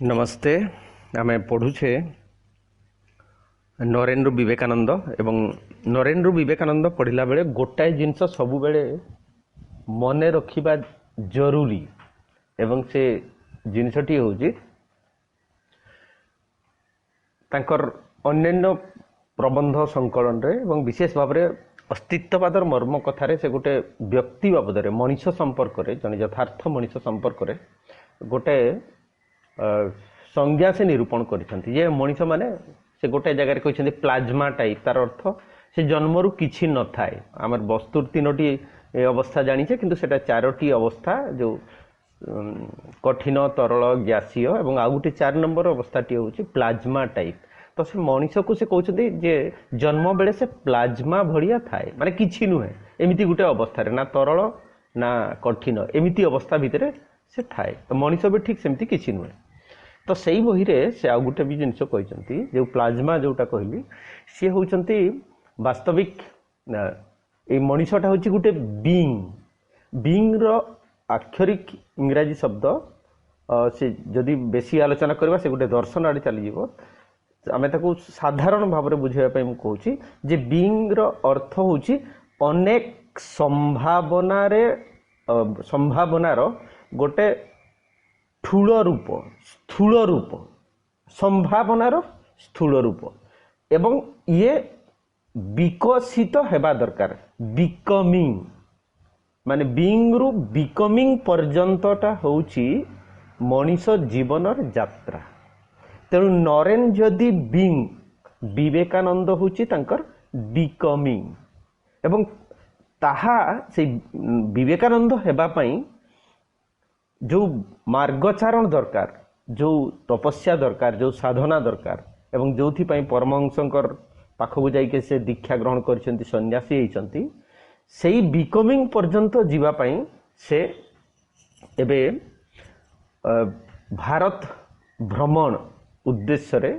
नमस्ते। आमे पढ़ुछे नरेंद्र विवेकानंद एवं नरेंद्र विवेकानंद पढ़ला बेले गोटाए जिनस सबु बेले मन रखिबा जरूरी एवं से जिनसटी होची तांकर अन्यान्य प्रबंध संकलन रे एवं विशेष भाव रे अस्तित्ववादर मर्म कथारे से गोटे व्यक्ति बाबद रे मनीष संपर्क रे जने यथार्थ मनीष संपर्क रे गोटे संज्ञा से निरूपण करिसंती जे मनीष माने से गोटे जगह रे कहछन्ती प्लाज्मा टाइप तार अर्थ से जन्मरु किछि न थाए हमर वस्तु तीनोटी अवस्था जानी छे किंतु सेटा चारोटी अवस्था जो कठिन तरल गैसीय एवं आ गोटे 4 नंबर अवस्थाटी होची प्लाज्मा टाइप। तो से मनीष को से कहछन्ती जे जन्म बेले से प्लाज्मा भड़िया थाए माने किछि नुहे एमिति गोटे अवस्था रे ना तरल ना कठिन एमिति अवस्था भितरे से थाए। तो मनीष भी ठीक सेमती किछि नुहे। तो सही बही रे से आ गोटे भी जिनस कहछन्ती जे प्लाज्मा जोटा कहली से होचन्ती वास्तविक ए मनीषटा होची गोटे बीइंग रो अक्षरिक इंग्राजी शब्द से जदि बेसी आलोचना करबा से गोटे दर्शन आडे चली जीवो आमे ताको साधारण भाव रे बुझाइबा पई मु कहूची जे बीइंग रो अर्थ होची अनेक संभावनार गोटे स्थूल रूप संभावनार स्थूल रूप एवं ये विकसित हेबा दरकार बिकमिंग माने बीइंग रु बिकमिंग पर्यंतटा होची मनीष जीवनर यात्रा। तेणु नरेन जदि बीइंग विवेकानंद होची तांकर बिकमिंग एवं ताहा से विवेकानंद हेबा पई जो मार्गचारण दरकार जो तपस्या दरकार जो साधना दरकार एवं जोथि पई परमहंसंकर पाखकु जाइके से दीक्षा ग्रहण करिसेंती सन्यासी हेइचंती सेही बिकमिंग पर्यंत जीवा पई से एबे भारत भ्रमण उद्देश्य रे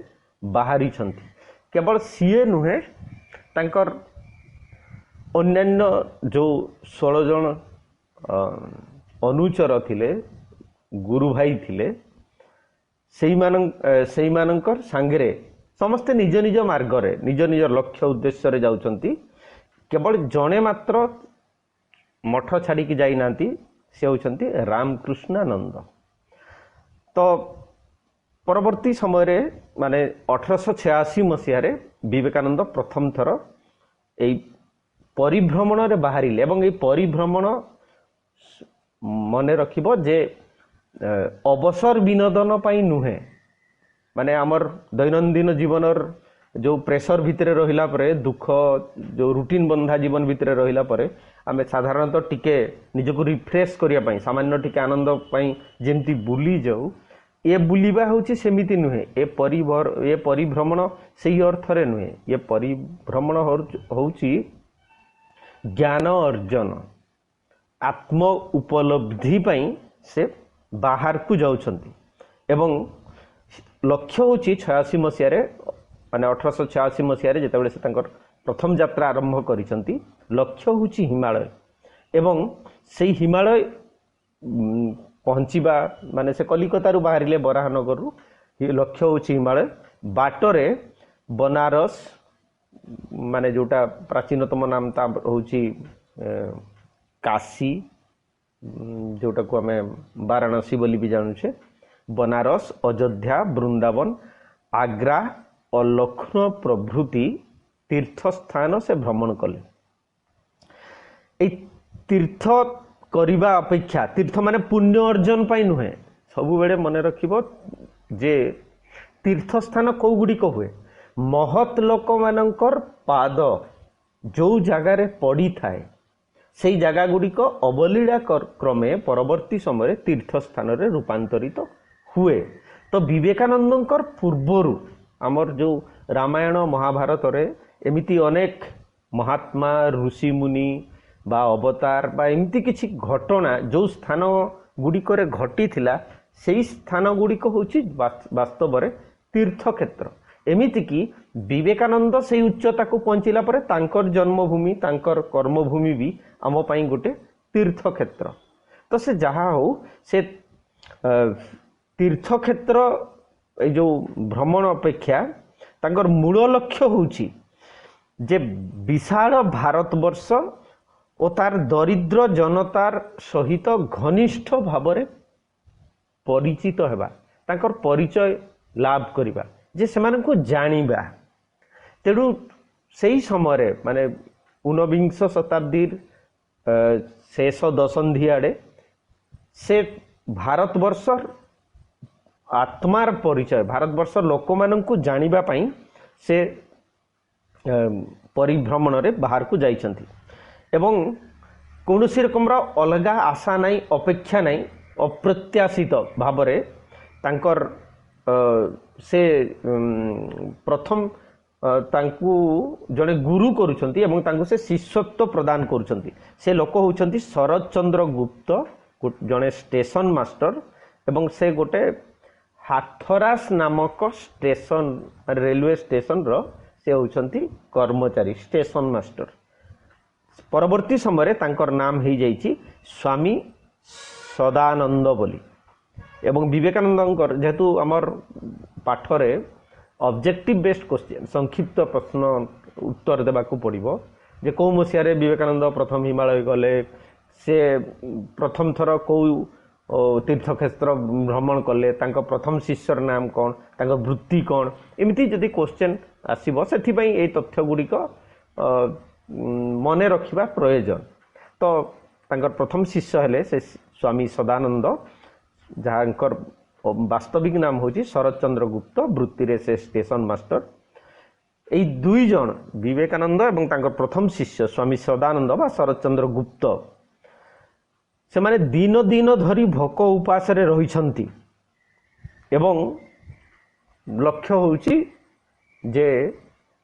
बाहरी छंती। केवल सीए नुहे तांकर अन्यान्य जो 16 जन अनुचर थिले गुरु भाई थिले सेही मानकर सांगरे समस्ते निज निज मार्ग रे निज निज लक्ष्य उद्देश्य रे जाउचंती। केवल जणे मात्र मठ छाड़ी की जाई नांती से होचंती रामकृष्णानंद। तो परवर्ती समय रे माने 1886 मसिया रे विवेकानंद प्रथम थर एई परिभ्रमण रे बाहरिले एवं एई परिभ्रमण मने रखिबो जे अवसर विनोदन पाई नुहे माने आमर दैनंदिन जीवनर जो प्रेशर भितरे रहिला परे दुख जो रूटीन बंधा जीवन भितरे रहिला परे आमे साधारणतः टिके निजको रिफ्रेश करिया पई सामान्य टिके आनंद पई जेमती बुली जाऊ ए बुलिबा होची सेमिति नुहे ए परिभ्रमण सही अर्थ रे नुहे ये परिभ्रमण होची ज्ञान अर्जन आत्म उपलब्धि पई से बाहर को जाउछंती एवं लक्ष्य होची 86 मसिया रे माने 1886 मसिया रे जेतेबेले से तांकर प्रथम यात्रा आरंभ करिसंती लक्ष्य होची हिमालय एवं सेही हिमालय पहुंचीबा माने से कलिकता रु बाहरिले बराहनगर रु लक्ष्य होची हिमालय बाटरे बनारस माने जोटा प्राचीनतम नाम ता होची काशी जोटा को हमें वाराणसी बोली भी जानू छे बनारस अयोध्या वृंदावन आग्रा और लखनऊ प्रभृति तीर्थ स्थान से भ्रमण कले। ए तीर्थ करिबा अपेक्षा तीर्थ माने पुण्य अर्जन पाई नुहे सबु बेले मने रखिबो जे तीर्थ स्थान को गुडी को हुए महत लोक मानकर पाद जो जगह रे पड़ी थाए सेही जगह गुड़िक अवलीला क्रमे परवर्ती समय तीर्थ स्थान रे रूपांतरित हुए। तो विवेकानंदकर पूर्वरु आमर जो रामायण महाभारत रे एमिति अनेक महात्मा ऋषि मुनि बा अवतार बा एमिति किछि घटना जो स्थान गुड़िक रे घटी थिला सेही स्थान गुड़िक होछि वास्तव रे तीर्थ क्षेत्र। एमिति कि विवेकानंद से उच्चता को पहुंचला परे तांकर जन्मभूमि तांकर कर्मभूमि भी आम पाई गोटे तीर्थ क्षेत्र। तो से जहा हो से तीर्थक्षेत्र जो भ्रमण अपेक्षा तांकर मूल लक्ष्य होउची जे विशाल भारतवर्ष और तार दरिद्र जनतार सहित घनिष्ठ भावरे परिचित हेबा तांकर परिचय लाभ करिबा जे सेमान को जानिबा। तेणु से समय माने 19 शताब्दी शेष दशंधि आड़े से भारतवर्ष आत्मार परिचय भारतवर्ष लोक मानू जानिबा पई से परिभ्रमण रे बाहर को जाइछंती एवं कौनसी रकम अलगा आशा नहीं अपेक्षा नहीं अप्रत्याशित भावरे तांकर से प्रथम तांकु जड़े गुरु करुछंती एवं तांकु से शिष्यत्व प्रदान करुछंती। से लोक होउछंती शरद चंद्र गुप्त जड़े स्टेशन मास्टर एवं से गोटे हाथरास नामक स्टेशन रेलवे स्टेशन रो से होउछंती कर्मचारी स्टेशन मास्टर। परवर्ती समय तांकर नाम हो जाइछि स्वामी सदानंद बोली एवं विवेकानंद जेहेतु आमर पाठरे ऑब्जेक्टिव बेस्ड क्वेश्चन संक्षिप्त प्रश्न उत्तर देबाकू पड़िबो जे कौ मसीह विवेकानंद प्रथम हिमालय गले से प्रथम थर कौ तीर्थक्षेत्र भ्रमण कले तांको प्रथम शिष्यर नाम कौन तांको वृत्ति कौन एमती जदि क्वेश्चन आसीबो सेथि पई ए तथ्य गुड़िक मने रखिबा प्रयोजन। तो तांकर प्रथम शिष्य हेले से स्वामी सदानंद जहाँकर वास्तविक नाम होची शरद चंद्र गुप्त वृत्ति रे से स्टेशन मास्टर। एई दुई जन विवेकानंद एवं तांकर प्रथम शिष्य स्वामी सदानंद बा शरद चंद्र गुप्त से माने दिन दिन धरी भोक उपास रे रहिछंती एवं लक्ष्य होची जे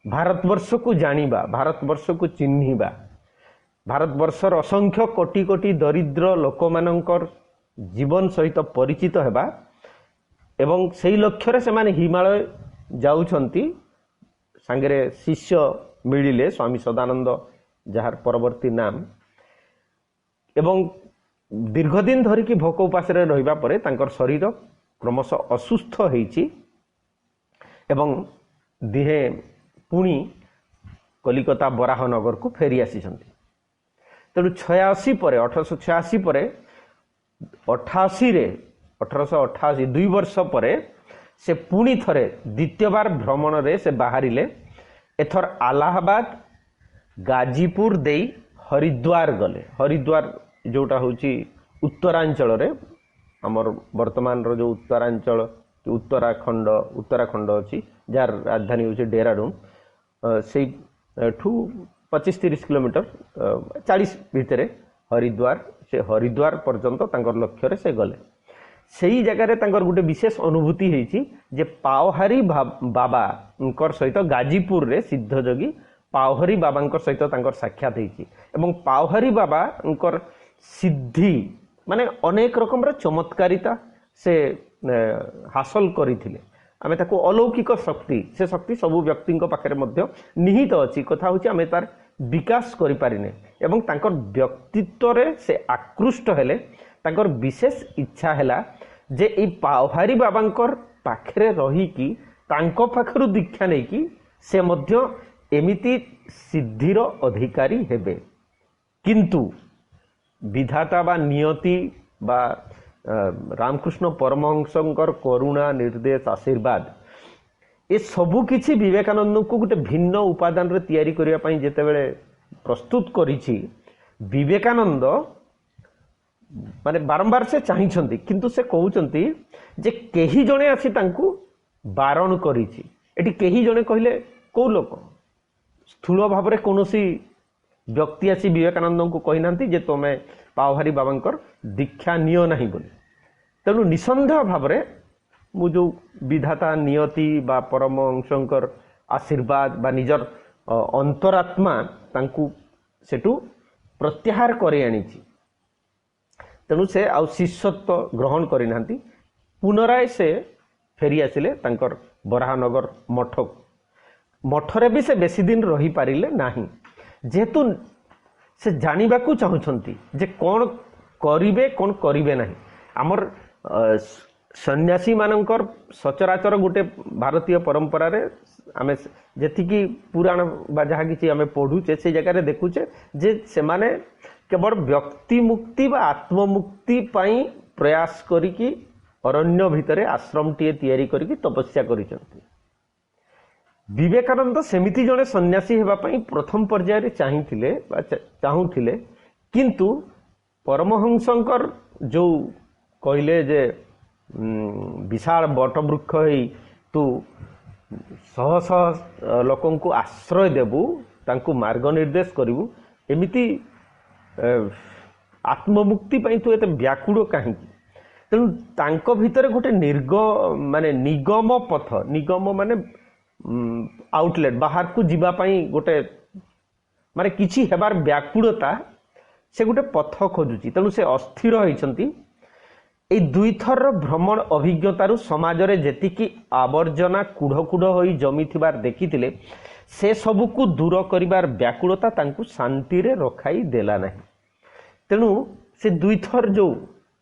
भारतवर्ष को जानिबा भारतवर्ष को चिन्हिबा भारतवर्षर असंख्य कोटी कोटी दरिद्र लोक मानकर जीवन सहित परिचित हेबा एवं से लक्ष्य रे से माने हिमालय जाउछंती सांगरे शिष्य मिलिले स्वामी सदानंद जार परवर्ती नाम एवं दीर्घदिन धरिकी भोक उपास रे रहिबा परे तांकर शरीर क्रमश असुस्थ होईछि एवं दिहे पुणी कलिकता बराहनगर को फेरी आसीछंती। तेणु 86 पर 1886 पर 88 रे 1888 2 वर्ष पर से पुणी थरे द्वितीय बार भ्रमण रे से बाहरिले एथर आलाहाबाद गाजीपुर देई हरिद्वार गले। हरिद्वार जोटा होची उत्तरांचल रे हमर वर्तमान रो जो उत्तरांचल उत्तराखंड अछि जार राजधानी होची डेहराडून से 25-30 किलोमीटर 40 भितर हरिद्वार से हरिद्वार पर्यंत तांकर लक्ष्य रे से गले। सही जगह रे तांकर गुटे विशेष अनुभूति हेछि जे पावहारी बाबा उनकर सहित गाजीपुर रे सिद्ध जोगी पावहारी बाबांकर सहित तांकर साक्षात हेछि एवं पावहारी बाबा उनकर सिद्धि माने अनेक रकम रे चमत्कारिता से हासिल करिथिले। आमे ताको अलौकिक शक्ति से शक्ति सबु व्यक्ति पाखे मध्य निहित अच्छी कथा होची आमे तार विकास करि पारिने एवं तांकर व्यक्तित्व रे से आकृष्ट हेले तांकर विशेष इच्छा हैला जे ई पावहारी बाबांकर पाखरे रही कि तांको पाखरु दीक्षा नै कि से मध्य एमिति सिद्धिर अधिकारी हेबे किंतु विधाता बा नियति बा रामकृष्ण परमहंसंकर करुणा निर्देश आशीर्वाद ये सबु किछि विवेकानंद को गोटे भिन्न उपादान रे तैयारी करिया पई जेते बेले प्रस्तुत करिछि विवेकानंद माने बारंबार से चाहिछंती किंतु से कहउछंती जे केही जणे आसी तांकू बारण करिछि। एटी केही जणे कहिले को लोक स्थूल भाव रे कोनोसी व्यक्ति आसी विवेकानंद को कहि नांती जे तमे पावहारी बाबांकर दीक्षा नियो नाही बोली। तेणु निसंदेह भाव रे मु जो विधाता नियति बा परमहंसंकर आशीर्वाद बा निजर अंतरात्मा तांकू सेटू प्रत्याहार करे आनिछि। तेणु से आउ शिष्यत्व ग्रहण करि नांती पुनराय से फेरी आसिले तांकर बराहनगर मठरे भी से बेसी दिन रही पारिले नाही जेहेतु से जानिबा को चाहुछंती जे कोन करिवे कोन करिवे नाही। हमर सन्यासी मानकर सचराचर गोटे भारतीय परंपरा रे आमे जेतिकी पुराण बा जहा किछि आमे पढुचे से जगह देखुचे जे से माने केवल व्यक्ति मुक्ति बा आत्म मुक्ति पाई प्रयास करिकी अरण्य भितरे आश्रम टीए तैयारी करिकी तपस्या करिसंती। विवेकानंद सेमिति जने सन्यासी हेबा पाई प्रथम पर्याय रे चाहिथिले बा चाहुथिले, किंतु परमहंसंकर जो कहले जे विशाल बटवृक्ष ही तू शह शह लोकं को आश्रय देबू, तांको मार्ग निर्देश करिवु, एमिति आत्ममुक्ति पाई तू एते व्याकुल काहे? तेणु तांको भितर गोटे माने निगम पथ, निगम माने आउटलेट बाहर को जीवा पाई गोटे माने किछि हेबार व्याकुलता से गोटे पथ खोजुची। तेणु से अस्थिर होइछंती। ए दुई थर भ्रमण अभिज्ञतारू समाज रे जेतिकी आवर्जना कुढ़ कुढ़ होई जमी थिबार देखिथिले से सबु को दूर करिबार व्याकुलता तांकु शांति रे रखाई देला नाही। तेणु से दुई थर जो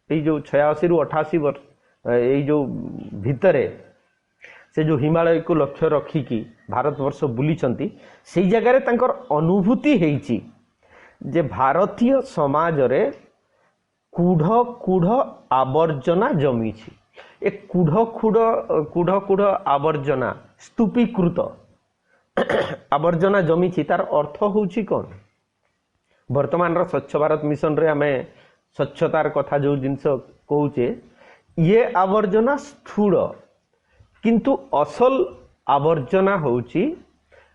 86 रु 88 वर्ष ए जो भितरे से जो हिमालय को लक्ष्य रखिकी भारतवर्ष बुलीचंती, सेई जगह रे तांकर अनुभूति हेइची जे भारतीय समाज रे कुढ़ कुढ़ आवर्जना जमी छी। ए कुढ़ कुढ़ आवर्जना स्तूपीकृत आवर्जना जमी छी, तार अर्थ होउची कोन? वर्तमान रो स्वच्छ भारत मिशन रे हमें स्वच्छतार कथा जो जिनस कहूचे, ये आवर्जना स्थूल, किंतु असल आवर्जना होउची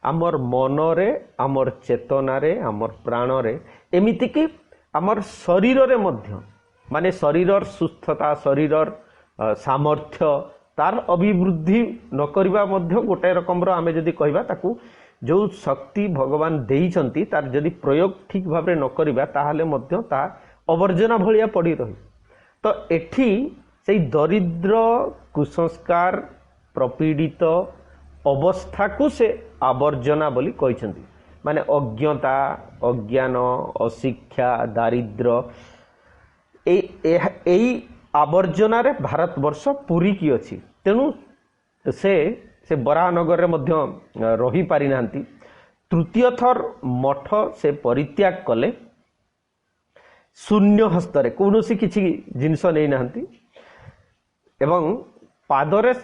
आमर मनरे, आमर चेतनारे, आमर प्राणरे, एमिति कि आमर शरीर रे मध्य, माने शरीरर सुस्थता, शरीरर सामर्थ्य तार अभिवृद्धि न करिबा मध्य गोटे रकम रो आमे जदि कहबा ताकू जो शक्ति भगवान देइचंती तार जदि प्रयोग ठीक भाबरे न करिबा ताहाले मध्य ता अवर्जना भलिया पड़ी रही। तो एठी सेई दरिद्र कुसंस्कार प्रपीड़ित अवस्था को से आवर्जना बोली कहिसंती। माने अज्ञता, अज्ञान, अशिक्षा, दारिद्र एई आवर्जना रे भारतवर्ष पूरी की अछि। तेणु से बराहनगर रे मध्य रही पारि नांती। तृतीय थर मठ से परित्याग कले, शून्य हस्तरे कौनसी किछि जिनिस नै नांती एवं पादरे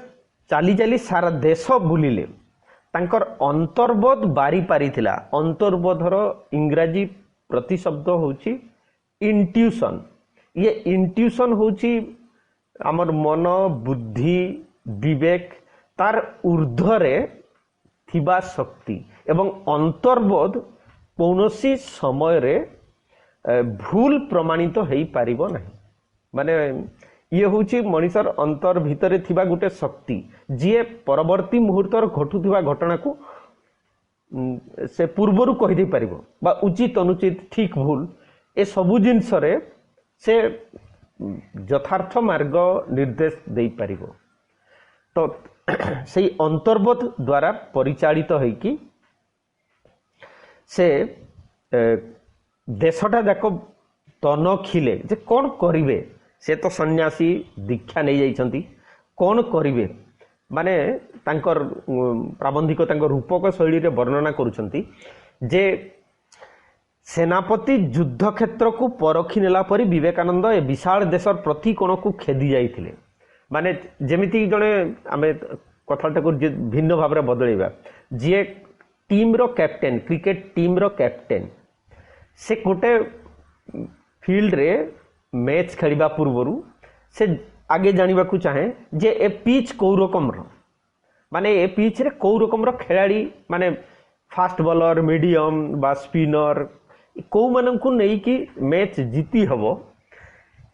चाली चाली सारा देश बुलिले। तांकर अंतर्बोध बारी पारी थिला। अंतर्बोधर इंग्राजी प्रतिशब्द होची इंट्यूशन। ये इंट्यूशन होची आमर मन, बुद्धि, विवेक तार ऊर्ध्वरे थिबा शक्ति एवं अंतर्बोध कौनसी समय रे भूल प्रमाणित हेई पारिबो नाही। माने ये होची मनिषर अंतर भितरे थिबा गुटे शक्ति जे परवर्ती मुहूर्तर घटुथिबा घटना को से पूर्वरु कहि दे पारिबो बा उचित अनुचित ठीक भूल ए सबु जिंस रे से यथार्थ मार्ग निर्देश दे पारिबो। तो सेई अंतर्बोध द्वारा परिचालित है कि से देशटा जाक तन खिले जे कौन करिवे। से तो सन्यासी दीक्षा नहीं जाइछंती, कौन करिवे माने तांकर प्राबंधिक तांकर रूपक शैली रे वर्णना करूछंती जे सेनापति युद्ध क्षेत्र को परखी नेला परी विवेकानंद ए विशाल देशर प्रति कोण को खेदी जाइथिले। माने जेमिति जणे आमे कथाटा को भिन्न भाव रे बदलैबा, जे टीम रो कैप्टेन, क्रिकेट टीम रो कैप्टेन, से गोटे फील्ड रे मैच खेलिबा पूर्वरु से आगे जानिबा को चाहे जे ए पिच कौ रकम रो, माने ए पिच रे कौ रकम रो खेलाड़ी माने फास्ट बॉलर, मीडियम बा स्पिनर कौ मानन को नै कि मैच जीती हबो।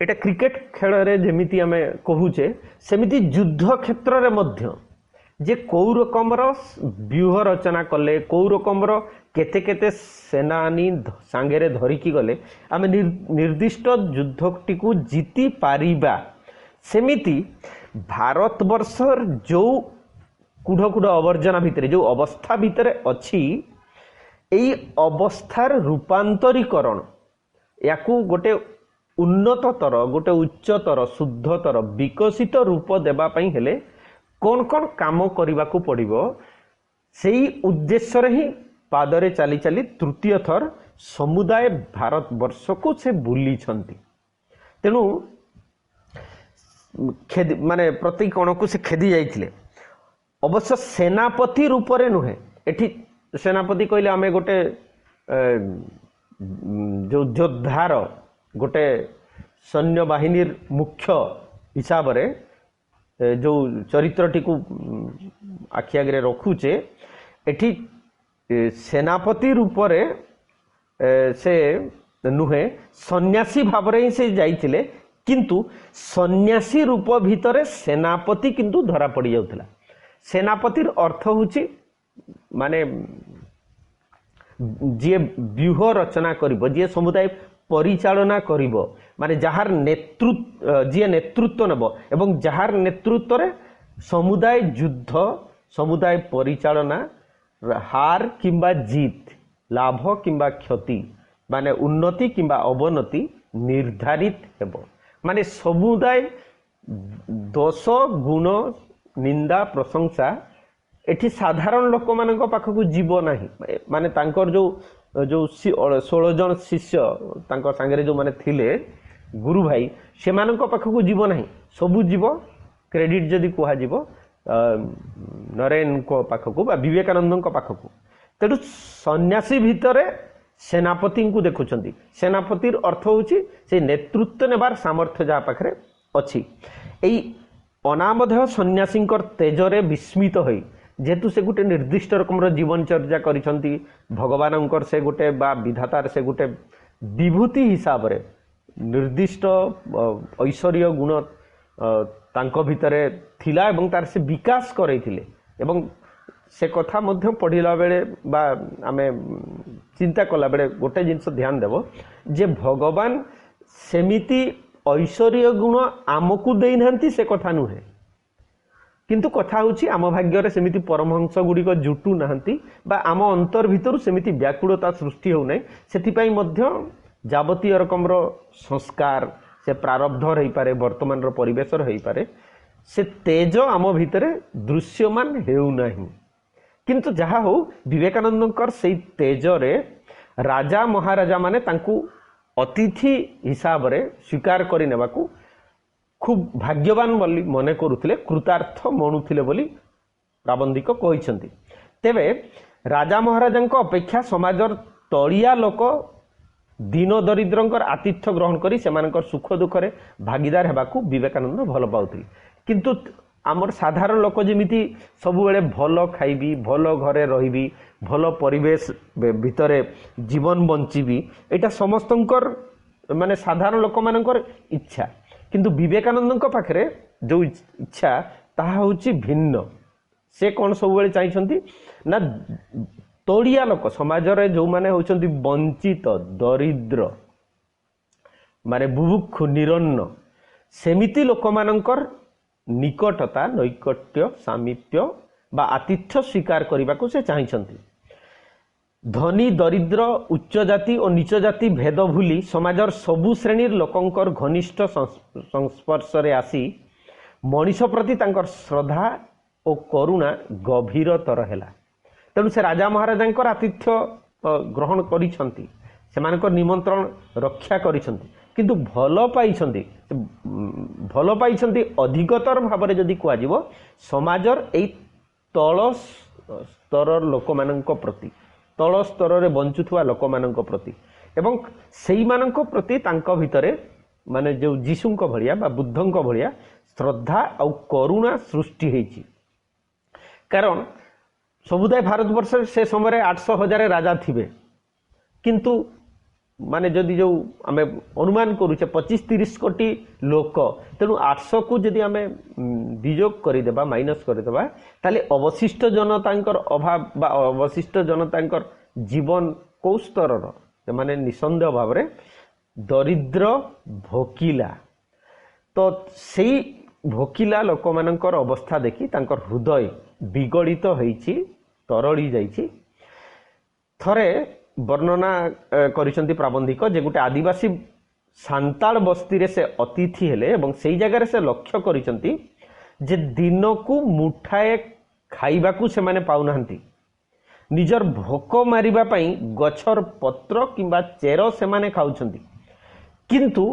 एटा क्रिकेट खेल रे जेमिति हमें कहूचे सेमिति युद्ध क्षेत्र रे मध्य जे कौ रकम रो व्यूह रचना कले, कौ रकम रो केते केते सेनानी सांगे रे धरी की गले आमे निर्दिष्ट युद्धटी को जीती पारिबा। सेमिति भारतवर्षर जो कुढ़ कुढ़ अवर्जना भितरे जो अवस्था भितरे अछि, एई अवस्थार रूपांतरीकरण याकू गोटे उन्नततर गोटे उच्चतर शुद्धतर विकसित रूप देवाई हेले कौन कौन काम करने को पड़ो से उद्देश्य ही पादरे चली चली तृतीय थर समुदाय भारत वर्ष को से बुली तेणु खेदी माने प्रति कोण को से खेदी जाइथिले अवश्य सेनापति रूप रे नुहे एठी सेनापति कहले आमे गोटे जो योद्धार गोटे सैन्य बाहिनी मुख्य हिसाब रे जो चरित्रटी को आखि आगे रखुचे एठी सेनापति रूप रे से नुहे सन्यासी भाव रे ही से जाइथिले किंतु सन्यासी रूप भितर सेनापति किंतु धरा पड़ जाउथला सेनापतिर अर्थ होची माने जे व्यूह रचना करिवो जे समुदाय परिचालना करिवो माने जहार नेतृत्व जे नेतृत्व नेबो एवं जहार नेतृत्व रे समुदाय युद्ध समुदाय परिचालना हार किंबा जीत लाभ किंबा क्षति माने उन्नति किंबा अवनति निर्धारित हेबो माने समुदाय दोष गुण निंदा प्रशंसा एठी साधारण लोक मानक पाखकु जीव नाही माने तांकर जो जो 16 जन शिष्य तांकर संगे जो माने थिले गुरु भाई से मानक पाखकु जीव नाही सबु जीव क्रेडिट जदी कुहा जीव नरेन को पाखकु बा विवेकानंद को पाखकु तेडु सन्यासी भितरे सेनापति को देखुछंती सेनापतिर अर्थ होची से नेतृत्व नेबार सामर्थ्य जा पाखरे अछि एई अनामधेय सन्यासी तेजरे विस्मित होई जेतु से गोटे निर्दिष्ट रकम जीवन चर्चा करिसंती भगवानंकर से गोटे बा विधातार से गोटे विभूति हिसाब रे निर्दिष्ट ऐश्वर्य गुण तांको भितरे थिला एवं तार से विकास करैथिले एवं से कथा मध्य पढ़िला बेले बा आमे चिंता कला बेले गोटे जिनस ध्यान देव जे भगवान सेमिति ऐश्वर्य गुण आमको देई नांती से कथा नुहे किंतु कथा होची आम भाग्य सेमिति परमहंस गुड़िक जुटू नांती बा आम अंतर भितर सेमिति व्याकुलता सृष्टि हो नै सेति पई मध्य जावतीय रकम रो संस्कार से प्रारब्ध रही पारे वर्तमान रो परिवेश रही पारे से तेज आम भितरे दृश्यमान हेउ नाही किंतु जहा हो विवेकानंदकर से तेज रे राजा महाराजा माने तांकु अतिथि हिसाब रे स्वीकार करि नेबाकू खूब भाग्यवान बोली मने करुथिले कृतार्थ मनुथिले बोली प्राबंधिक कहिसंती तेबे राजा महाराजांक अपेक्षा समाजर तळिया लोक दीन दरिद्रंकर आतिथ्य ग्रहण करी सेमानकर सुख दुख रे भागीदार हेबाकू विवेकानंद भल पाउथिले किंतु आमर साधारण लोक जेमिति सबु बेले भल खाइबी भल घरे रहिबी भल परिवेश भितरे जीवन बंचीबी एटा समस्तंकर माने साधारण लोक मानकर इच्छा किंतु विवेकानंद पाखरे जो इच्छा ताहा होची भिन्न से कौन सब बेले चाहिछंती ना तोड़िया लोक समाज रे जो माने होचंती वंचित दरिद्र माने बुभुक्ष निरन्न सेमिति लोक मानकर निकटता नैकट्य सामीप्य बा आतिथ्य स्वीकार करने को से चाहिए धनी दरिद्र उच्च जाति और नीच जाति भेद भूली समाजर सबु श्रेणी लोकंकर घनिष्ठ संस्पर्श रे आसी मनीष प्रति तांकर श्रद्धा और करुणा गभीरतर है तेणु से राजा महाराजा आतिथ्य ग्रहण करिसंती सेमानकर निमंत्रण रक्षा करिसंती किंतु भल पाइछंती अधिकतर भाव में जदि कह समाजर ए तल स्तर लोक मानक प्रति तल स्तर रे बंचुथुवा लोक मानक प्रति एवं सेई मानक प्रति तांको भितरे माने जो जीशुंक भलिया बा बुद्धंक भलिया श्रद्धा और करुणा सृष्टि हेची कारण समुदाय भारतवर्ष से समय 800,000 राजा थिबे किंतु माने जदि जो आम अनुमान करुचे 25-30 कोटी लोक तेणु 800 को जदि आम विजोग करदेबा माइनस करदेबा ताले अवशिष्ट जनतांकर अभाव बा अवशिष्ट जनतांकर जीवन कौ स्तर माने निसंदेह भाव में दरिद्र भोकिला तो सेई भोकिला लोक मानकर अवस्था देखी तांकर हृदय विगलित होईची तरली जाईची थरे वर्णना करिसंती प्राबंधिक जे गोटे आदिवासी ସାନ୍ତାଳ ବସ୍ତିରେ ସେ ଅତିଥି ହେଲେ ଏବଂ ସେଇ ଜାଗାରେ ସେ ଲକ୍ଷ୍ୟ କରିଛନ୍ତି ଯେ ଦିନକୁ ମୁଠାଏ ଖାଇବାକୁ ସେମାନେ ପାଉନାହାନ୍ତି। ନିଜର ଭୋକ ମାରିବା ପାଇଁ ଗଛର ପତ୍ର କିମ୍ବା ଚେର ସେମାନେ ଖାଉଛନ୍ତି। କିନ୍ତୁ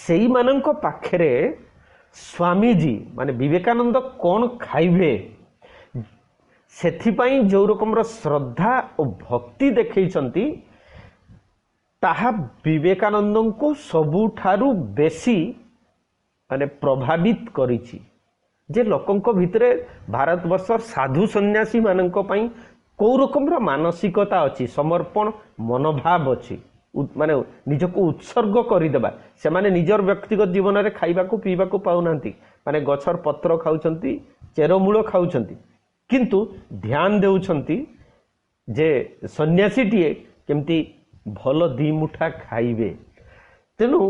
ସେଇମାନଙ୍କ ପାଖରେ ସ୍ୱାମୀଜୀ ମାନେ ବିବେକାନନ୍ଦ କ'ଣ ଖାଇବେ ସେଥିପାଇଁ ଯେଉଁ ରକମର ଶ୍ରଦ୍ଧା ଓ ଭକ୍ତି ଦେଖେଇଛନ୍ତି ତାହା ବିବେକାନନ୍ଦଙ୍କୁ ସବୁଠାରୁ ବେଶୀ ମାନେ ପ୍ରଭାବିତ କରିଛି। ଯେ ଲୋକଙ୍କ ଭିତରେ ଭାରତବର୍ଷର ସାଧୁ ସନ୍ନ୍ୟାସୀ ମାନଙ୍କ ପାଇଁ କେଉଁ ରକମର ମାନସିକତା ଅଛି, ସମର୍ପଣ ମନୋଭାବ ଅଛି, ମାନେ ନିଜକୁ ଉତ୍ସର୍ଗ କରିଦେବା। ସେମାନେ ନିଜର ବ୍ୟକ୍ତିଗତ ଜୀବନରେ ଖାଇବାକୁ ପିଇବାକୁ ପାଉନାହାନ୍ତି, ମାନେ ଗଛର ପତ୍ର ଖାଉଛନ୍ତି, ଚେରମୂଳ ଖାଉଛନ୍ତି, କିନ୍ତୁ ଧ୍ୟାନ ଦେଉଛନ୍ତି ଯେ ସନ୍ନ୍ୟାସୀଟିଏ କେମିତି ଭଲ ଦି ମୁଠା ଖାଇବେ। ତେଣୁ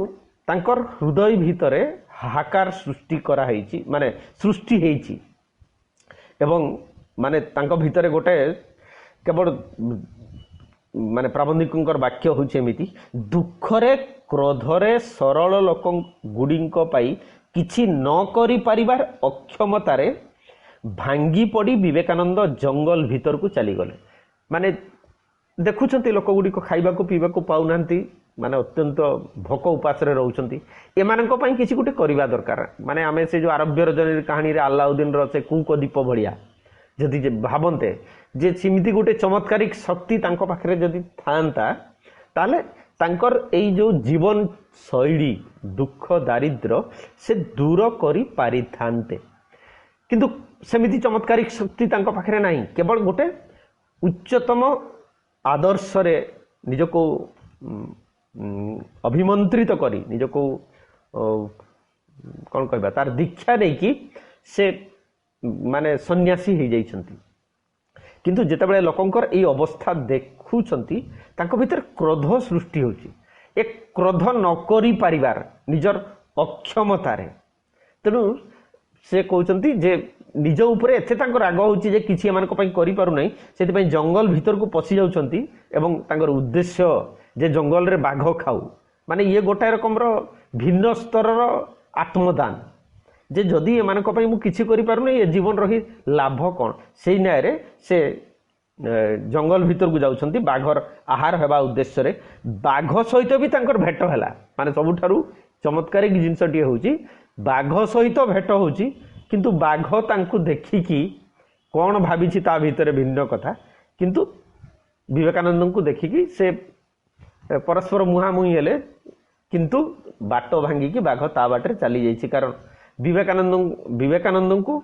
ତାଙ୍କର ହୃଦୟ ଭିତରେ ହାହାକାର ସୃଷ୍ଟି କରାହେଇଛି, ମାନେ ସୃଷ୍ଟି ହେଇଛି। ଏବଂ ମାନେ ତାଙ୍କ ଭିତରେ ଗୋଟେ କେବଳ ମାନେ ପ୍ରାବନ୍ଧିକଙ୍କର ବାକ୍ୟ ହେଉଛି ଏମିତି, ଦୁଃଖରେ କ୍ରୋଧରେ ସରଳ ଲୋକ ଗୁଡ଼ିଙ୍କ ପାଇଁ କିଛି ନ କରିପାରିବାର ଅକ୍ଷମତାରେ ଭାଙ୍ଗି ପଡ଼ି ବିବେକାନନ୍ଦ ଜଙ୍ଗଲ ଭିତରକୁ ଚାଲିଗଲେ। ମାନେ ଦେଖୁଛନ୍ତି ଲୋକ ଗୁଡ଼ିକ ଖାଇବାକୁ ପିଇବାକୁ ପାଉନାହାନ୍ତି, ମାନେ ଅତ୍ୟନ୍ତ ଭୋକ ଉପାସରେ ରହୁଛନ୍ତି। ଏମାନଙ୍କ ପାଇଁ କିଛି ଗୋଟେ କରିବା ଦରକାର। ମାନେ ଆମେ ସେ ଯେଉଁ ଆରବ୍ୟ ରଜନୀ କାହାଣୀରେ ଆଲ୍ଲାଉଦ୍ଦିନର ସେ କୁକ ଦୀପ ଭଳିଆ ଯଦି ଭାବନ୍ତେ ଯେ ସେମିତି ଗୋଟେ ଚମତ୍କାରିକ ଶକ୍ତି ତାଙ୍କ ପାଖରେ ଯଦି ଥାଆନ୍ତା, ତାହେଲେ ତାଙ୍କର ଏଇ ଯେଉଁ ଜୀବନ ଶୈଳୀ ଦୁଃଖ ଦାରିଦ୍ର୍ୟ ସେ ଦୂର କରିପାରିଥାନ୍ତେ। କିନ୍ତୁ ସେମିତି ଚମତ୍କାରିକ ଶକ୍ତି ତାଙ୍କ ପାଖରେ ନାହିଁ। କେବଳ ଗୋଟେ ଉଚ୍ଚତମ ଆଦର୍ଶରେ ନିଜକୁ ଅଭିମନ୍ତ୍ରିତ କରି ନିଜକୁ କ'ଣ କହିବା ତାର ଦୀକ୍ଷା ନେଇକି ସେ ମାନେ ସନ୍ନ୍ୟାସୀ ହେଇଯାଇଛନ୍ତି। କିନ୍ତୁ ଯେତେବେଳେ ଲୋକଙ୍କର ଏଇ ଅବସ୍ଥା ଦେଖୁଛନ୍ତି ତାଙ୍କ ଭିତରେ କ୍ରୋଧ ସୃଷ୍ଟି ହେଉଛି। ଏ କ୍ରୋଧ ନ କରିପାରିବାର ନିଜର ଅକ୍ଷମତାରେ, ତେଣୁ ସେ କହୁଛନ୍ତି ଯେ ନିଜ ଉପରେ ଏତେ ତାଙ୍କ ରାଗ ହେଉଛି ଯେ କିଛି ଏମାନଙ୍କ ପାଇଁ କରିପାରୁନାହିଁ, ସେଥିପାଇଁ ଜଙ୍ଗଲ ଭିତରକୁ ପଶି ଯାଉଛନ୍ତି ଏବଂ ତାଙ୍କର ଉଦ୍ଦେଶ୍ୟ ଯେ ଜଙ୍ଗଲରେ ବାଘ ଖାଉ, ମାନେ ଇଏ ଗୋଟାଏ ରକମର ଭିନ୍ନ ସ୍ତରର ଆତ୍ମଦାନ। ଯେ ଯଦି ଏମାନଙ୍କ ପାଇଁ ମୁଁ କିଛି କରିପାରୁନି ଏ ଜୀବନ ରହି ଲାଭ କ'ଣ, ସେଇ ନ୍ୟାୟରେ ସେ ଜଙ୍ଗଲ ଭିତରକୁ ଯାଉଛନ୍ତି ବାଘର ଆହାର ହେବା ଉଦ୍ଦେଶ୍ୟରେ। ବାଘ ସହିତ ବି ତାଙ୍କର ଭେଟ ହେଲା। ମାନେ ସବୁଠାରୁ ଚମତ୍କାରିକ ଜିନିଷଟିଏ ହେଉଛି ବାଘ ସହିତ ଭେଟ ହେଉଛି, କିନ୍ତୁ ବାଘ ତାଙ୍କୁ ଦେଖିକି କ'ଣ ଭାବିଛି ତା ଭିତରେ ଭିନ୍ନ କଥା। କିନ୍ତୁ ବିବେକାନନ୍ଦଙ୍କୁ ଦେଖିକି ସେ ପରସ୍ପର ମୁହାଁମୁହିଁ ହେଲେ, କିନ୍ତୁ ବାଟ ଭାଙ୍ଗିକି ବାଘ ତା ବାଟରେ ଚାଲିଯାଇଛି। କାରଣ ବିବେକାନନ୍ଦଙ୍କୁ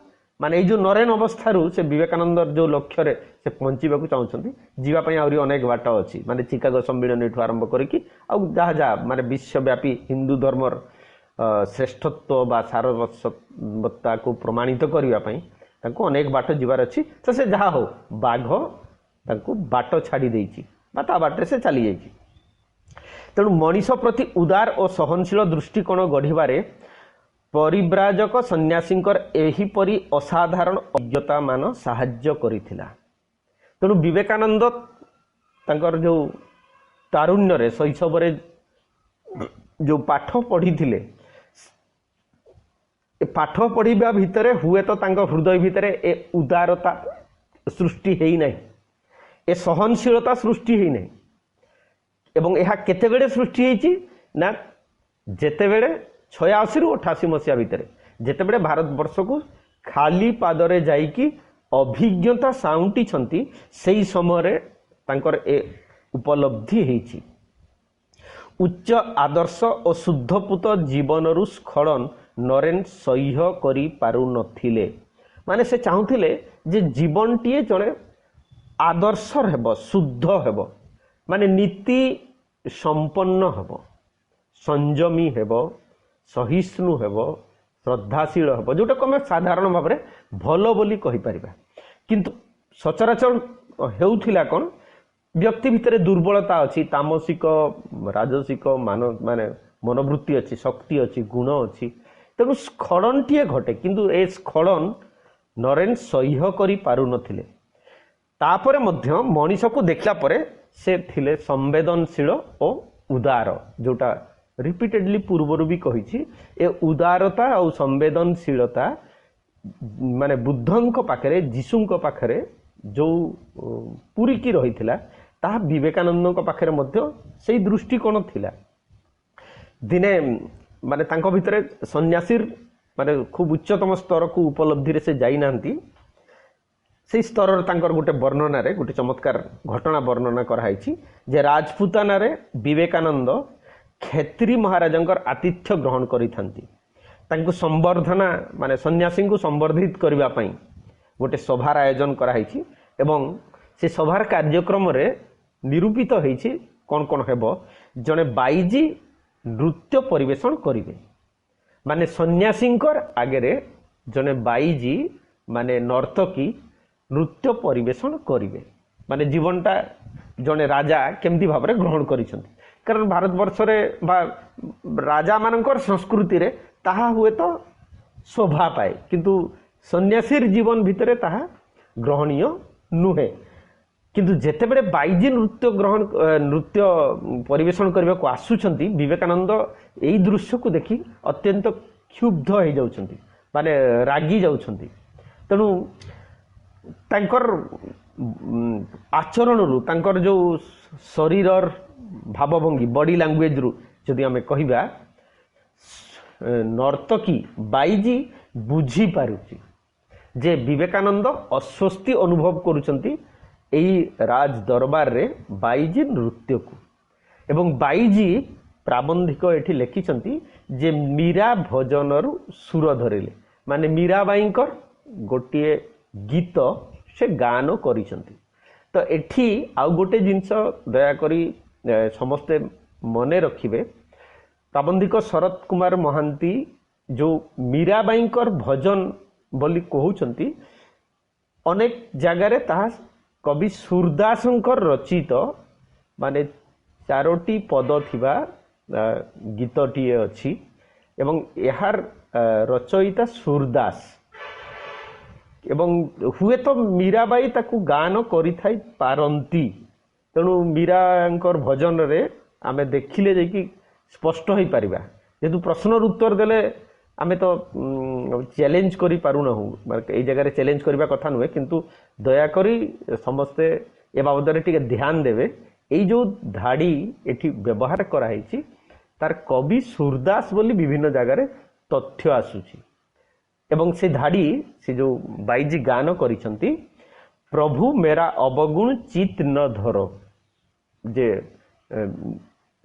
ମାନେ ଏଇ ଯେଉଁ ନରେନ ଅବସ୍ଥାରୁ ସେ ବିବେକାନନ୍ଦର ଯେଉଁ ଲକ୍ଷ୍ୟରେ ସେ ପହଞ୍ଚିବାକୁ ଚାହୁଁଛନ୍ତି, ଯିବା ପାଇଁ ଆହୁରି ଅନେକ ବାଟ ଅଛି। ମାନେ ଚିକାଗୋ ସମ୍ମିଳନୀଠୁ ଆରମ୍ଭ କରିକି ଆଉ ଯାହା ଯାହା ମାନେ ବିଶ୍ୱବ୍ୟାପୀ ହିନ୍ଦୁ ଧର୍ମର ଶ୍ରେଷ୍ଠତ୍ୱ ବା ସାରବତ୍ତାକୁ ପ୍ରମାଣିତ କରିବା ପାଇଁ ତାଙ୍କୁ ଅନେକ ବାଟ ଯିବାର ଅଛି। ତ ସେ ଯାହା ହଉ ବାଘ ତାଙ୍କୁ ବାଟ ଛାଡ଼ି ଦେଇଛି ବା ତା ବାଟରେ ସେ ଚାଲିଯାଇଛି। ତେଣୁ ମଣିଷ ପ୍ରତି ଉଦାର ଓ ସହନଶୀଳ ଦୃଷ୍ଟିକୋଣ ଗଢ଼ିବାରେ ପରିବ୍ରାଜକ ସନ୍ନ୍ୟାସୀଙ୍କର ଏହିପରି ଅସାଧାରଣ ଅଜ୍ଞତା ମାନ ସାହାଯ୍ୟ କରିଥିଲା। ତେଣୁ ବିବେକାନନ୍ଦ ତାଙ୍କର ଯେଉଁ ତାରୁଣ୍ୟରେ ଶୈଶବରେ ଯେଉଁ ପାଠ ପଢ଼ିଥିଲେ, ଏ ପାଠ ପଢ଼ିବା ଭିତରେ ହୁଏତ ତାଙ୍କ ହୃଦୟ ଭିତରେ ଏ ଉଦାରତା ସୃଷ୍ଟି ହେଇନାହିଁ, ଏ ସହନଶୀଳତା ସୃଷ୍ଟି ହେଇନାହିଁ। ଏବଂ ଏହା କେତେବେଳେ ସୃଷ୍ଟି ହେଇଛି ନା ଯେତେବେଳେ 86ରୁ 88 ମସିହା ଭିତରେ ଯେତେବେଳେ ଭାରତବର୍ଷକୁ ଖାଲି ପାଦରେ ଯାଇକି ଅଭିଜ୍ଞତା ସାଉଁଟିଛନ୍ତି, ସେହି ସମୟରେ ତାଙ୍କର ଏ ଉପଲବ୍ଧି ହେଇଛି। ଉଚ୍ଚ ଆଦର୍ଶ ଓ ଶୁଦ୍ଧପୂତ ଜୀବନରୁ ସ୍ଖଳନ ନରେନ ସହ୍ୟ କରିପାରୁନଥିଲେ। ମାନେ ସେ ଚାହୁଁଥିଲେ ଯେ ଜୀବନଟିଏ ଜଣେ ଆଦର୍ଶର ହେବ, ଶୁଦ୍ଧ ହେବ, ମାନେ ନୀତି ସମ୍ପନ୍ନ ହେବ, ସଂଯମୀ ହେବ, ସହିଷ୍ଣୁ ହେବ, ଶ୍ରଦ୍ଧାଶୀଳ ହେବ, ଯେଉଁଟାକୁ ଆମେ ସାଧାରଣ ଭାବରେ ଭଲ ବୋଲି କହିପାରିବା। କିନ୍ତୁ ସଚରାଚର ହେଉଥିଲା କ'ଣ, ବ୍ୟକ୍ତି ଭିତରେ ଦୁର୍ବଳତା ଅଛି, ତାମସିକ ରାଜସିକ ମାନେ ମନୋବୃତ୍ତି ଅଛି, ଶକ୍ତି ଅଛି, ଗୁଣ ଅଛି। ତେଣୁ ସ୍ଖଳନଟିଏ ଘଟେ, କିନ୍ତୁ ଏ ସ୍ଖଳନ ନରେନ ସହ୍ୟ କରିପାରୁନଥିଲେ। ତାପରେ ମଧ୍ୟ ମଣିଷକୁ ଦେଖିଲା ପରେ ସେ ଥିଲେ ସମ୍ବେଦନଶୀଳ ଓ ଉଦାର, ଯେଉଁଟା रिपीटेडली पूर्वर भी कही ए उदारता और संवेदनशीलता माने बुद्धंक पाखरे जीशुंक पाखरे जो पूरीकी रही ता विवेकानंद पाखरे मध्य से दृष्टिकोण थिला। दिने माने तांको भितरे सन्यासीर माने खूब उच्चतम स्तर को उपलब्धि रे से जाई नांती से स्तर तांकर गोटे वर्णना रे गोटे चमत्कार घटना वर्णना कराई जे राजपूताना रे विवेकानंद क्षेत्री महाराजंकर आतिथ्य ग्रहण करी थांती तांको संवर्धना माने सन्यासी को संवर्धित करबा पई गोटे सभार आयोजन कराई एवं से सभार कार्यक्रम रे निरूपित होईछि कोन कोन हेबो जने बाईजी नृत्य परिवेषण करिवे माने सन्यासींकर आगे रे जने बाईजी माने नर्तकी नृत्य परिवेषण करिवे माने जीवनटा जने राजा केमती भाव रे ग्रहण करिसंती कारण भारत वर्ष रे बा राजा मानकर संस्कृति रे ताहा हुए तो शोभा पाए किंतु सन्यासीर जीवन भितरे ताहा ग्रहणीय नुहे किंतु जेतेबेले बाईजी नृत्य परिवेषण करने को आसुचंती विवेकानंद एई दृश्य को देखि अत्यंत क्षुब्ध हो जाउछंती माने रागी जाउछंती तेणु तांकर आचरण रु तांकर जो शरीरर भावभंगी बॉडी लैंग्वेज रु जदि आमे कहिबा नर्तकी बाईजी बुझी पारुची जे विवेकानंद अस्वस्थी अनुभव करुचंती एई राज दरबार रे बाईजी नृत्य को एवं बाईजी प्राबंधिक एठी लिखिचंती जे मीरा भजन रु सुर धरिले माने मीराबाईंकर गोटे गीत से गान करिसंती तो एठी आउ गोटे जिंस दया करी समस्ते मने रखिबे प्राबंधिक शरत कुमार महांती जो मीराबाईंकर भजन बोली कहउचंती अनेक जगार ताहा कवि सूरदासंकर रचित माने 4टी पद थिबा गीतटीए अछि एवं यार रचयिता सूरदास एवं हुए तो मीराबाई ताकू गान करि थाई पारंती तेणु मीरांकर भजन रे आमे देखिले जे कि स्पष्ट हो पारिबा जेतु प्रश्नर उत्तर देले आमे तो चैलेंज करि पारु न हो ए जगह चैलेंज करबा कथा नुहे किंतु दया करी समस्ते ए बाबद रे टिके ध्यान देवे ए जो धाड़ी एठी व्यवहार कराई तार कवि सूरदास बोली विभिन्न जगह तथ्य आसुची एवं से धाड़ी से जो बाईजी गान करिसंती प्रभु मेरा अवगुण चित न धरो जे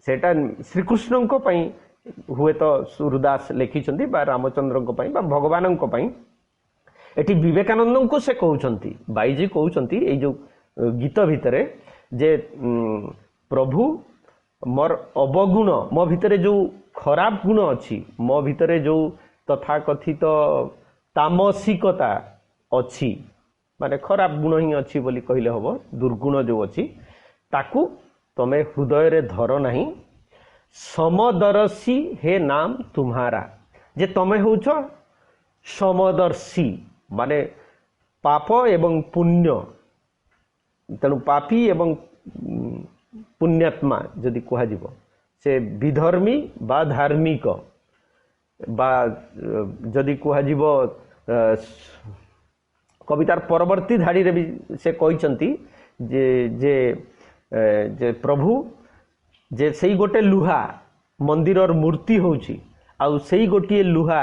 सेटा श्रीकृष्ण को पई हुए तो सूरदास लिखिचंती बा रामचंद्र को पई बा भगवान को पई एटी विवेकानंद को से कहउचंती बाईजी कहउचंती ए जो गीत भितरे जे प्रभु मोर अवगुण मो भितरे जो खराब गुण अछि मो भितरे जो तथाकथित तामसिकता अछि माने खराब गुण ही अछि बोली कहले हबो दुर्गुण जो अछि ताकू तमे हृदय रे धर नाही समदर्शी हे नाम तुम्हारा जे तमे होछ समदर्शी माने पाप एवं पुण्य तेणु पापी एवं पुण्यात्मा जदि कह से विधर्मी बा धार्मिक बा जदि कह कवितार परवर्ती धाड़ी रे भी से कहते जे जे जे प्रभु जे सही गोटे लुहा मंदिर मूर्ति होउची आउ सही गोटे लुहा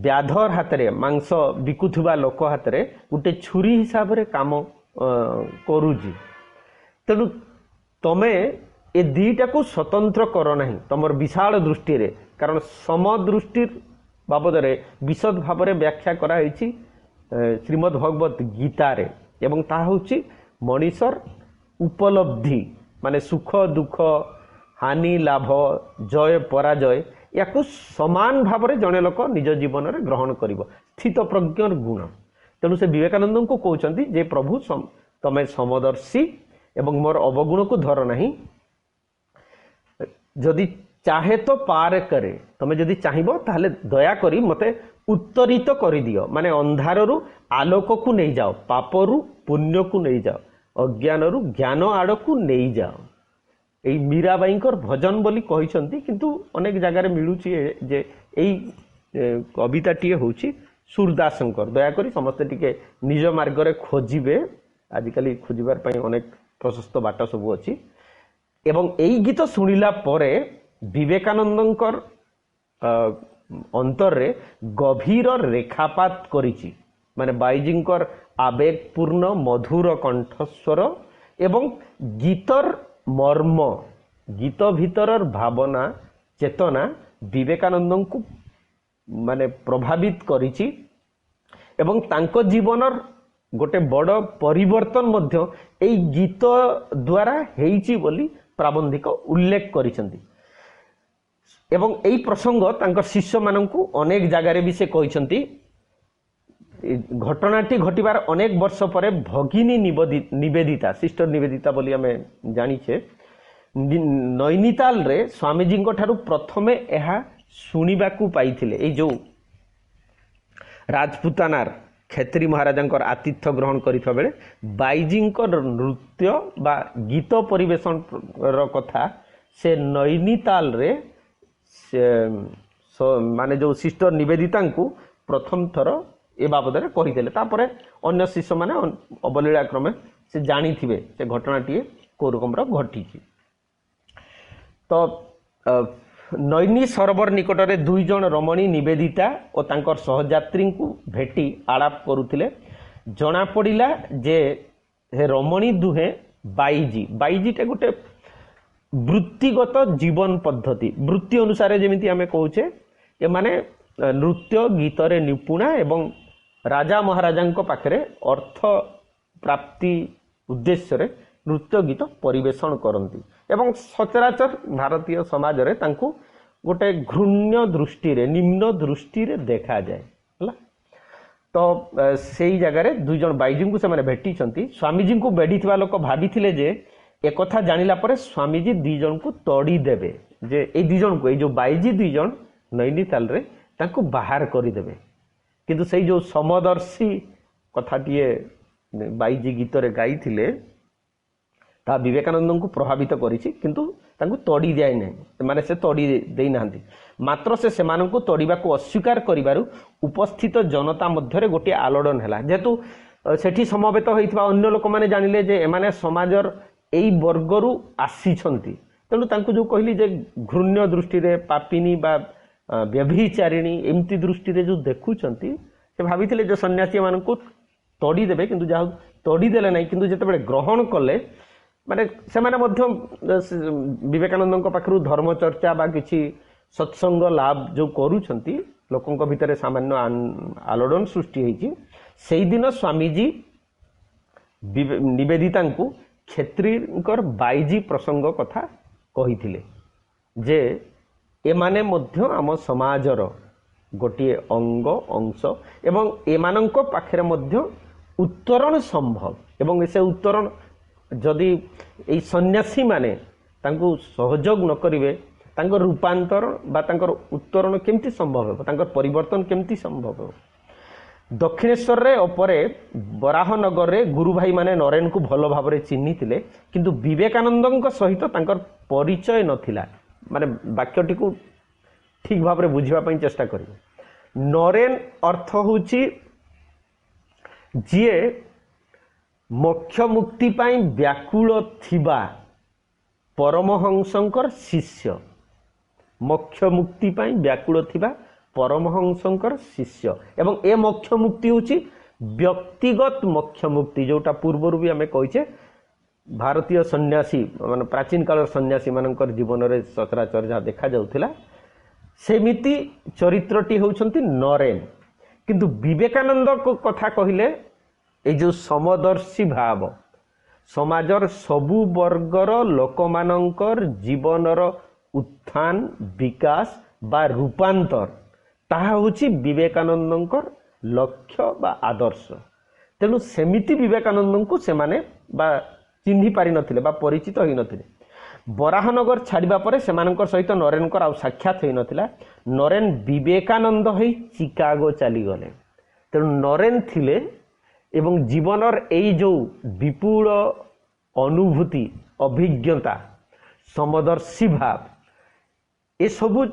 व्याधर हाथ रे मांस बिकुथुबा लोक हाथ रे गोटे छुरी हिसाब रे काम करूची तेणु तमे ए दीटा को स्वतंत्र कर नहीं तमर विशाल दृष्टि रे कारण समदृष्टि बाबद रे विशद भाव रे व्याख्या करा होईची श्रीमद् भगवत गीता रे एवं ता होची मनीषर उपलब्धि माने सुख दुख हानि लाभ जय पराजय याकू समान भाव रे जने लोक निज जीवन रे ग्रहण करिवो स्थित प्रज्ञर गुण तेणु से विवेकानंद को कहउचंती जे प्रभु तमे समदर्शी एवं मोर अवगुण को धर नहीं जदि चाहे तो पार करे तमे जदि चाहिबो ताहले दया करी मते उत्तरित करि दियो माने अंधार रु आलोक को नहीं जाओ पाप रु पुण्य को नहीं जाओ अज्ञान रु ज्ञान आड़ को नहीं जाओ এই ମୀରାବାଈଙ୍କର ଭଜନ ବୋଲି କହିଛନ୍ତି, କିନ୍ତୁ ଅନେକ ଜାଗାରେ ମିଳୁଛି ଯେ ଏଇ କବିତାଟିଏ ହେଉଛି ସୁରଦାସଙ୍କର। ଦୟାକରି ସମସ୍ତେ ଟିକେ ନିଜ ମାର୍ଗରେ ଖୋଜିବେ, ଆଜିକାଲି ଖୋଜିବାର ପାଇଁ ଅନେକ ପ୍ରଶସ୍ତ ବାଟ ସବୁ ଅଛି। ଏବଂ ଏଇ ଗୀତ ଶୁଣିଲା ପରେ ବିବେକାନନ୍ଦଙ୍କର ଅନ୍ତରରେ ଗଭୀର ରେଖାପାତ କରିଛି, ମାନେ ବାଇଜୀଙ୍କର ଆବେଗପୂର୍ଣ୍ଣ ମଧୁର କଣ୍ଠସ୍ୱର ଏବଂ ଗୀତର ମର୍ମ, ଗୀତ ଭିତରର ଭାବନା ଚେତନା ବିବେକାନନ୍ଦଙ୍କୁ ମାନେ ପ୍ରଭାବିତ କରିଛି ଏବଂ ତାଙ୍କ ଜୀବନର ଗୋଟେ ବଡ଼ ପରିବର୍ତ୍ତନ ମଧ୍ୟ ଏଇ ଗୀତ ଦ୍ୱାରା ହେଇଛି ବୋଲି ପ୍ରାବନ୍ଧିକ ଉଲ୍ଲେଖ କରିଛନ୍ତି। ଏବଂ ଏହି ପ୍ରସଙ୍ଗ ତାଙ୍କ ଶିଷ୍ୟମାନଙ୍କୁ ଅନେକ ଜାଗାରେ ବି ସେ କହିଛନ୍ତି। ଘଟଣାଟି ଘଟିବାର ଅନେକ ବର୍ଷ ପରେ ଭଗିନୀ ନିବେଦିତା, ସିଷ୍ଟର ନିବେଦିତା ବୋଲି ଆମେ ଜାଣିଛେ, ନୈନିତାଲରେ ସ୍ୱାମୀଜୀଙ୍କ ଠାରୁ ପ୍ରଥମେ ଏହା ଶୁଣିବାକୁ ପାଇଥିଲେ। ଏଇ ଯେଉଁ ରାଜପୁତାନାର କ୍ଷେତ୍ରୀ ମହାରାଜାଙ୍କର ଆତିଥ୍ୟ ଗ୍ରହଣ କରିଥିବା ବେଳେ ବାଇଜୀଙ୍କର ନୃତ୍ୟ ବା ଗୀତ ପରିବେଷଣର କଥା ସେ ନୈନିତାଲରେ ମାନେ ଯେଉଁ ସିଷ୍ଟର ନିବେଦିତାଙ୍କୁ ପ୍ରଥମ ଥର ଏ ବାବଦରେ କହିଥିଲେ। ତାପରେ ଅନ୍ୟ ଶିଷ୍ୟମାନେ ଅବଲୀଳା କ୍ରମେ ସେ ଜାଣିଥିବେ ସେ ଘଟଣାଟିଏ କେଉଁ ରକମର ଘଟିଛି। ତ ନୈନି ସରୋବର ନିକଟରେ ଦୁଇ ଜଣ ରମଣୀ ନିବେଦିତା ଓ ତାଙ୍କର ସହଯାତ୍ରୀଙ୍କୁ ଭେଟି ଆଳାପ କରୁଥିଲେ। ଜଣାପଡ଼ିଲା ଯେ ହେ ରମଣୀ ଦୁହେଁ ବାଇଜିଟା ଗୋଟେ ବୃତ୍ତିଗତ ଜୀବନ ପଦ୍ଧତି, ବୃତ୍ତି ଅନୁସାରେ ଯେମିତି ଆମେ କହୁଛେ ଏମାନେ ନୃତ୍ୟ ଗୀତରେ ନିପୁଣା ଏବଂ ରାଜା ମହାରାଜାଙ୍କ ପାଖରେ ଅର୍ଥ ପ୍ରାପ୍ତି ଉଦ୍ଦେଶ୍ୟରେ ନୃତ୍ୟ ଗୀତ ପରିବେଷଣ କରନ୍ତି ଏବଂ ସଚରାଚର ଭାରତୀୟ ସମାଜରେ ତାଙ୍କୁ ଗୋଟେ ଘୃଣ୍ୟ ଦୃଷ୍ଟିରେ ନିମ୍ନ ଦୃଷ୍ଟିରେ ଦେଖାଯାଏ ହେଲା। ତ ସେଇ ଜାଗାରେ ଦୁଇ ଜଣ ବାଇଜୀଙ୍କୁ ସେମାନେ ଭେଟିଛନ୍ତି। ସ୍ୱାମୀଜୀଙ୍କୁ ବେଢ଼ିଥିବା ଲୋକ ଭାବିଥିଲେ ଯେ एकथा जानिला पर स्वामीजी दी जन को तोड़ी देवे, जे ए दी जन को ए जो बाईजी दी जन नैनीताल रे तांको बाहर करी देवे। किंतु से जो समदर्शी कथाटीए बाईजी गीत रे गाई थिले ता विवेकानंद को प्रभावित करिछि, किंतु तांको तोड़ी दिया नै, माने से तोड़ी देई नांती, मात्र से सेमान को तोड़ीबा को अस्वीकार करिबारु उपस्थित जनता मध्य गोटे आलोड़न हैला। जेतु सेठी समवेत होइतबा अन्य लोक माने जानिले जे एमाने समाजर एई वर्गरु आसीछंती, तेणु तांको जो कहली जे घृण्य दृष्टि रे पापिनी बा व्यभिचारिणी एमती दृष्टि रे जो देखुछंती, से भाबिथिले जे सन्यासी मान को तोड़ी देबे, किंतु जा तोड़ी देले नै, किंतु जेतेबेले ग्रहण कले माने सेमाने मध्य विवेकानंद पाखरु धर्म चर्चा बा किछि सत्संग लाभ जो करूछंती, लोकंक भितरे सामान्य आलोड़न सृष्टि होइछि। सेई दिन स्वामीजी निवेदिता को क्षेत्रीकर बाईजी प्रसंग कथा कहिथिले जे एमाने मध्य आम समाजर गोटे अंग अंश एवं एमानंक पाखरे मध्य उत्तरण संभव, एवं से उत्तरण जदि ए सन्यासी माने तांको सहयोग न करिवे, तांकर रूपांतरण बा तांकर उत्तरण केमती संभव हो, तांकर परिवर्तन केमती संभव हो। दक्षिणेश्वर रे उपरे बराहनगर रे गुरु भाई माने नरेन को भल भाव रे चिन्ही थिले, किंतु विवेकानंद सहित तांकर परिचय नथिला। माने वाक्यटी को ठीक भाव रे बुझिबा पई चेष्टा करिवे। नरेन अर्थ होची जिए मोक्ष मुक्ति पाई व्याकुल थिबा परमहंसंकर शिष्य, मोक्ष मुक्ति पाई व्याकुल थिबा परमहंसंकर शिष्य, एवं ए मोक्ष मुक्ति होची व्यक्तिगत मोक्ष मुक्ति, जोटा पूर्वर भी आमे कहिचे भारतीय सन्यासी माने प्राचीन काल सन्यासी मानकर जीवन रे सचराचर जहाँ देखा जाउथिला सेमिति चरित्रटी होउछंती नरेन। किंतु विवेकानंद को कथा कहिले ए जो समदर्शी भाव समाजर सबु वर्गर लोक मानकर जीवनर उत्थान विकास बा रूपांतर ताहा होची विवेकानंदंकर लक्ष्य बा आदर्श। तेणु सेमिति विवेकानंद को सेमाने बा चिन्ही पारि नथिले बा परिचित होई नथिले। बराहनगर छाड़िबा परे सेमानकर सहित नरेनकर आउ साक्षात होई नथिला। नरेन विवेकानंद होई चिकागो चली गले। तेणु नरेन थिले एवं जीवनर एई जो विपुल अनुभूति अभिज्ञता समदर्शी भाव एसबू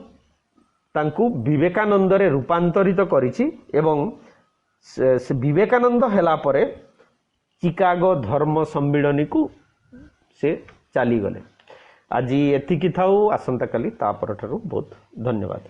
तांकु विवेकानंदरे रूपांतरित करिछि एवं से विवेकानंद हेला परे चिकागो धर्म सम्मिलनी को से चली गले। आज एतिकी थाउ आसंता काली ता परठारु बहुत धन्यवाद।